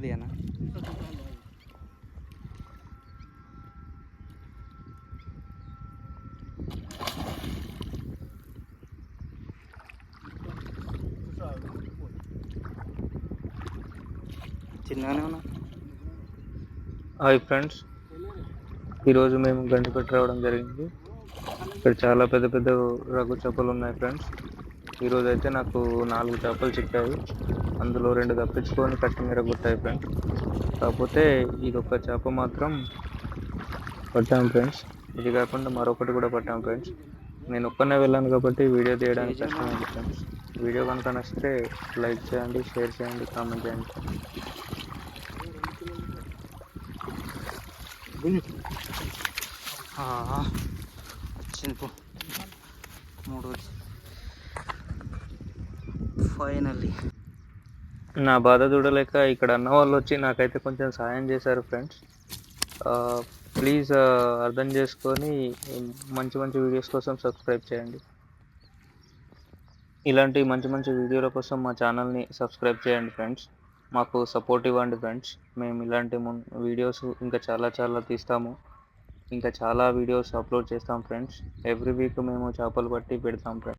అదేనా చిన్నగానే ఉన్నా. హాయ్ ఫ్రెండ్స్, ఈరోజు మేము గండిపేట రావడం జరిగింది. ఇక్కడ చాలా పెద్ద పెద్ద రగ్గు చేపలు ఉన్నాయి ఫ్రెండ్స్. ఈరోజు అయితే నాకు 4 చేపలు చిక్కాయి. అందులో 2 తప్పించుకొని కట్టి మీద కొట్టాయి ఫ్రెండ్స్. కాకపోతే ఇది ఒక చేప మాత్రం పట్టాం ఫ్రెండ్స్. ఇది కాకుండా మరొకటి కూడా పట్టాం ఫ్రెండ్స్. నేను ఒక్కనే వెళ్ళాను కాబట్టి వీడియో తీయడానికి కేజీ కష్టమైంది ఫ్రెండ్స్. వీడియో కనుక నచ్చితే లైక్ చేయండి, షేర్ చేయండి, కామెంట్ చేయండి. వచ్చింది పో మూడోది ఫైనల్లీ. నా బాధ చూడలేక ఇక్కడ అన్న వాళ్ళు వచ్చి నాకైతే కొంచెం సాయం చేశారు ఫ్రెండ్స్. ప్లీజ్ అర్థం చేసుకొని మంచి మంచి వీడియోస్ కోసం సబ్స్క్రైబ్ చేయండి. ఇలాంటి మంచి మంచి వీడియోల కోసం మా ఛానల్ని సబ్స్క్రైబ్ చేయండి ఫ్రెండ్స్. మాకు సపోర్ట్ ఇవ్వండి ఫ్రెండ్స్. మేము ఇలాంటి వీడియోస్ ఇంకా చాలా చాలా తీస్తాము. ఇంకా చాలా వీడియోస్ అప్లోడ్ చేస్తాం ఫ్రెండ్స్. ఎవ్రీ వీక్ మేము చేపలు పట్టి పెడతాం ఫ్రెండ్స్.